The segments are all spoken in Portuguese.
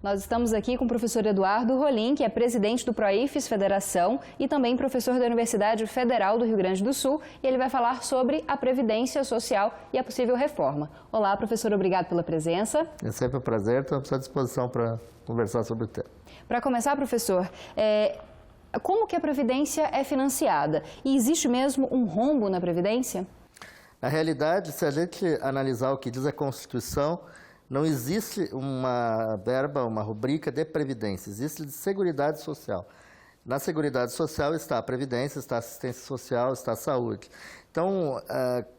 Nós estamos aqui com o professor Eduardo Rolim, que é presidente do Proifes Federação e também professor da Universidade Federal do Rio Grande do Sul, e ele vai falar sobre a Previdência Social e a possível reforma. Olá, professor, obrigado pela presença. É sempre um prazer, estou à sua disposição para conversar sobre o tema. Para começar, professor, como que a Previdência é financiada? E existe mesmo um rombo na Previdência? Na realidade, se a gente analisar o que diz a Constituição, não existe uma verba, uma rubrica de Previdência, existe de Seguridade Social. Na Seguridade Social está a Previdência, está a Assistência Social, está a Saúde. Então,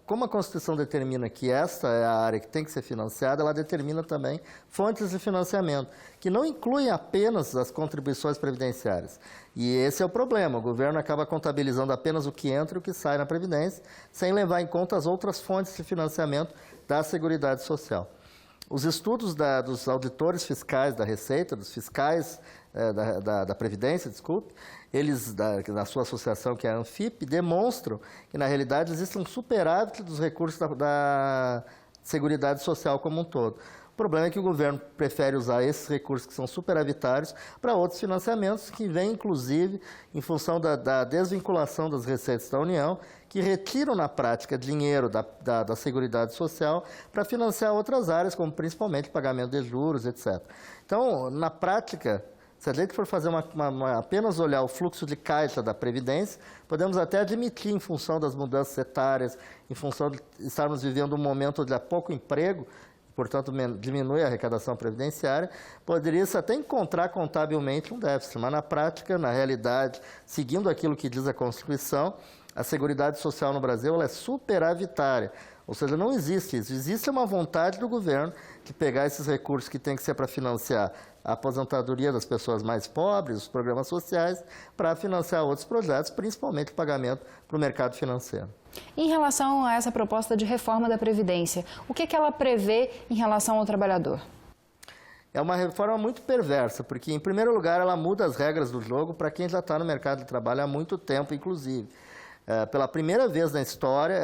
como a Constituição determina que esta é a área que tem que ser financiada, ela determina também fontes de financiamento, que não incluem apenas as contribuições previdenciárias. E esse é o problema, o governo acaba contabilizando apenas o que entra e o que sai na Previdência, sem levar em conta as outras fontes de financiamento da Seguridade Social. Os estudos dos auditores fiscais da Receita, dos fiscais da Previdência, eles, da sua associação, que é a Anfip, demonstram que, na realidade, existe um superávit dos recursos da Seguridade Social como um todo. O problema é que o governo prefere usar esses recursos que são superavitários para outros financiamentos que vêm, inclusive, em função da desvinculação das receitas da União, que retiram, na prática, dinheiro da Seguridade Social para financiar outras áreas, como principalmente pagamento de juros, etc. Então, na prática, se a gente for fazer apenas olhar o fluxo de caixa da Previdência, podemos até admitir, em função das mudanças etárias, em função de estarmos vivendo um momento de pouco emprego, portanto, diminui a arrecadação previdenciária, poderia-se até encontrar contabilmente um déficit, mas na prática, na realidade, seguindo aquilo que diz a Constituição, a Seguridade Social no Brasil ela é superavitária, ou seja, não existe isso. Existe uma vontade do governo de pegar esses recursos que tem que ser para financiar a aposentadoria das pessoas mais pobres, os programas sociais, para financiar outros projetos, principalmente o pagamento para o mercado financeiro. Em relação a essa proposta de reforma da Previdência, o que ela prevê em relação ao trabalhador? É uma reforma muito perversa, porque, em primeiro lugar, ela muda as regras do jogo para quem já está no mercado de trabalho há muito tempo, inclusive. Pela primeira vez na história,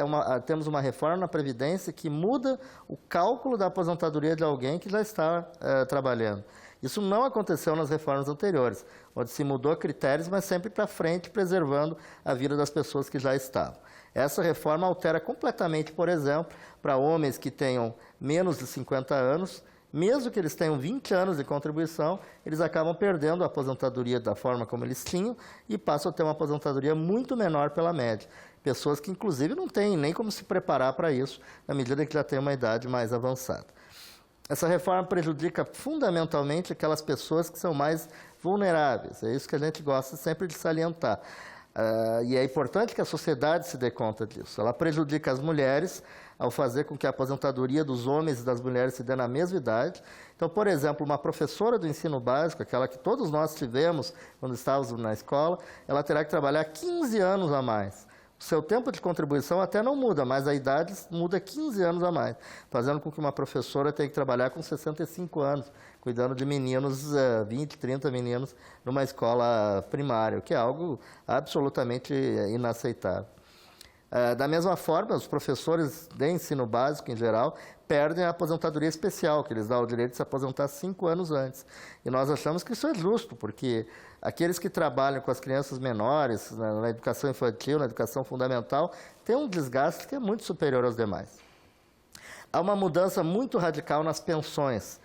temos uma reforma na Previdência que muda o cálculo da aposentadoria de alguém que já está trabalhando. Isso não aconteceu nas reformas anteriores, onde se mudou critérios, mas sempre para frente, preservando a vida das pessoas que já estavam. Essa reforma altera completamente, por exemplo, para homens que tenham menos de 50 anos, mesmo que eles tenham 20 anos de contribuição, eles acabam perdendo a aposentadoria da forma como eles tinham e passam a ter uma aposentadoria muito menor pela média. Pessoas que, inclusive, não têm nem como se preparar para isso, na medida que já têm uma idade mais avançada. Essa reforma prejudica fundamentalmente aquelas pessoas que são mais vulneráveis. É isso que a gente gosta sempre de salientar. E é importante que a sociedade se dê conta disso. Ela prejudica as mulheres ao fazer com que a aposentadoria dos homens e das mulheres se dê na mesma idade. Então, por exemplo, uma professora do ensino básico, aquela que todos nós tivemos quando estávamos na escola, ela terá que trabalhar 15 anos a mais. O seu tempo de contribuição até não muda, mas a idade muda 15 anos a mais, fazendo com que uma professora tenha que trabalhar com 65 anos, cuidando de meninos, 20, 30 meninos, numa escola primária, o que é algo absolutamente inaceitável. Da mesma forma, os professores de ensino básico, em geral, perdem a aposentadoria especial, que lhes dá o direito de se aposentar 5 anos antes. E nós achamos que isso é justo, porque aqueles que trabalham com as crianças menores, na educação infantil, na educação fundamental, têm um desgaste que é muito superior aos demais. Há uma mudança muito radical nas pensões,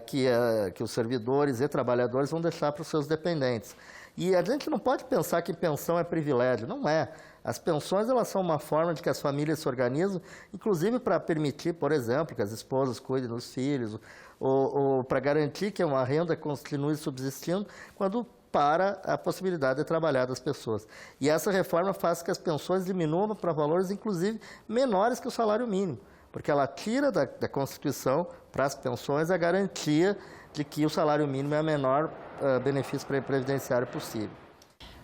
que os servidores e trabalhadores vão deixar para os seus dependentes. E a gente não pode pensar que pensão é privilégio, não é. As pensões elas são uma forma de que as famílias se organizam, inclusive para permitir, por exemplo, que as esposas cuidem dos filhos, ou para garantir que uma renda continue subsistindo quando para a possibilidade de trabalhar das pessoas. E essa reforma faz com que as pensões diminuam para valores, inclusive, menores que o salário mínimo, porque ela tira da Constituição para as pensões a garantia de que o salário mínimo é o menor benefício previdenciário possível.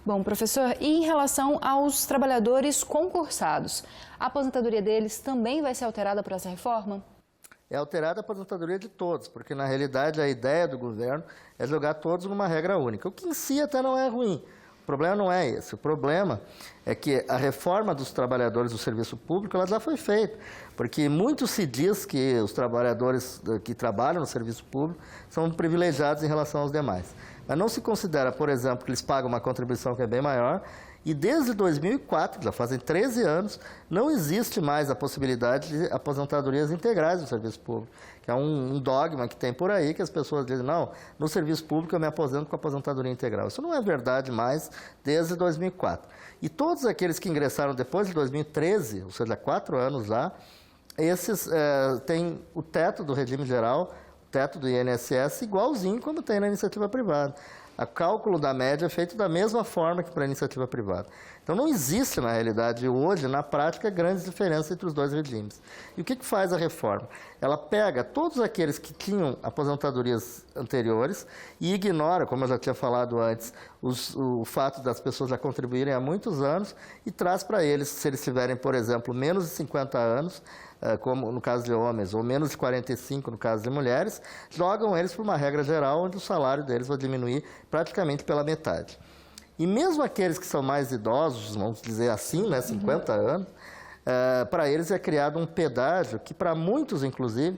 Bom, professor, e em relação aos trabalhadores concursados, a aposentadoria deles também vai ser alterada por essa reforma? É alterada a aposentadoria de todos, porque na realidade a ideia do governo é jogar todos numa regra única, o que em si até não é ruim. O O problema não é esse. O problema é que a reforma dos trabalhadores do serviço público ela já foi feita, porque muito se diz que os trabalhadores que trabalham no serviço público são privilegiados em relação aos demais. Mas não se considera, por exemplo, que eles pagam uma contribuição que é bem maior, e desde 2004, já fazem 13 anos, não existe mais a possibilidade de aposentadorias integrais no serviço público, que é um dogma que tem por aí, que as pessoas dizem, não, no serviço público eu me aposento com aposentadoria integral. Isso não é verdade mais desde 2004. E todos aqueles que ingressaram depois de 2013, ou seja, 4 anos já, esses têm o teto do regime geral, o teto do INSS, igualzinho como tem na iniciativa privada. O cálculo da média é feito da mesma forma que para a iniciativa privada. Então, não existe, na realidade, hoje, na prática, grandes diferenças entre os dois regimes. E o que faz a reforma? Ela pega todos aqueles que tinham aposentadorias anteriores e ignora, como eu já tinha falado antes, o fato das pessoas já contribuírem há muitos anos e traz para eles, se eles tiverem, por exemplo, menos de 50 anos, como no caso de homens, ou menos de 45 no caso de mulheres, jogam eles por uma regra geral onde o salário deles vai diminuir praticamente pela metade. E mesmo aqueles que são mais idosos, vamos dizer assim, né, 50 anos, para eles é criado um pedágio que para muitos, inclusive,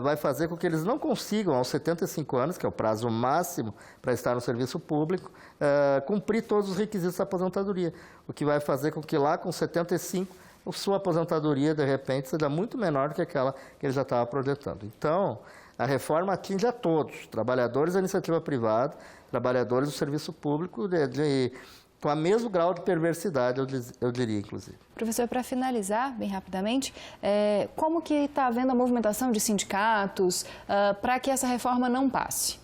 vai fazer com que eles não consigam, aos 75 anos, que é o prazo máximo para estar no serviço público, cumprir todos os requisitos da aposentadoria, o que vai fazer com que lá com 75 a sua aposentadoria, de repente, seja muito menor do que aquela que ele já estava projetando. Então, a reforma atinge a todos, trabalhadores da iniciativa privada, trabalhadores do serviço público, com o mesmo grau de perversidade, eu diria, inclusive. Professor, para finalizar, bem rapidamente, como que está havendo a movimentação de sindicatos para que essa reforma não passe?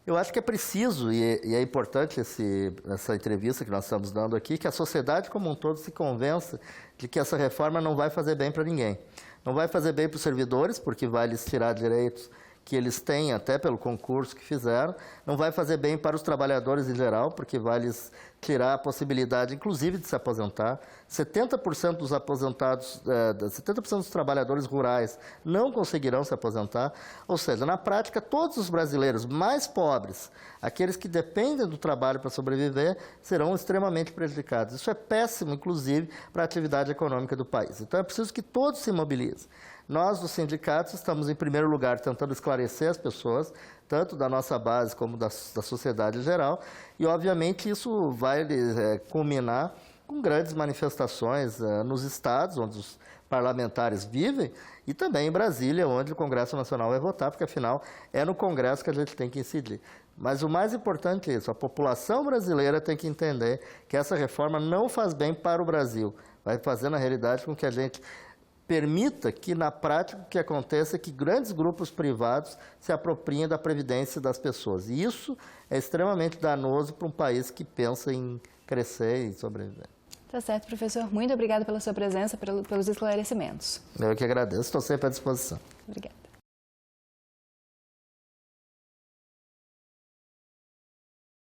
Eu acho que é preciso, e é importante essa entrevista que nós estamos dando aqui, que a sociedade como um todo se convença de que essa reforma não vai fazer bem para ninguém. Não vai fazer bem para os servidores, porque vai lhes tirar direitos que eles têm até pelo concurso que fizeram. Não vai fazer bem para os trabalhadores em geral, porque vai lhes tirar a possibilidade, inclusive, de se aposentar. 70% dos aposentados, 70% dos trabalhadores rurais não conseguirão se aposentar. Ou seja, na prática, todos os brasileiros mais pobres, aqueles que dependem do trabalho para sobreviver, serão extremamente prejudicados. Isso é péssimo, inclusive, para a atividade econômica do país. Então, é preciso que todos se mobilizem. Nós, dos sindicatos, estamos, em primeiro lugar, tentando esclarecer as pessoas, tanto da nossa base como da sociedade em geral, e, obviamente, isso vai culminar com grandes manifestações nos estados, onde os parlamentares vivem, e também em Brasília, onde o Congresso Nacional vai votar, porque, afinal, é no Congresso que a gente tem que incidir. Mas o mais importante é isso, a população brasileira tem que entender que essa reforma não faz bem para o Brasil, vai fazer, na realidade, com que a gente permita que, na prática, o que aconteça é que grandes grupos privados se apropriem da previdência das pessoas. E isso é extremamente danoso para um país que pensa em crescer e sobreviver. Tá certo, professor. Muito obrigada pela sua presença, pelos esclarecimentos. Eu que agradeço, estou sempre à disposição. Obrigada.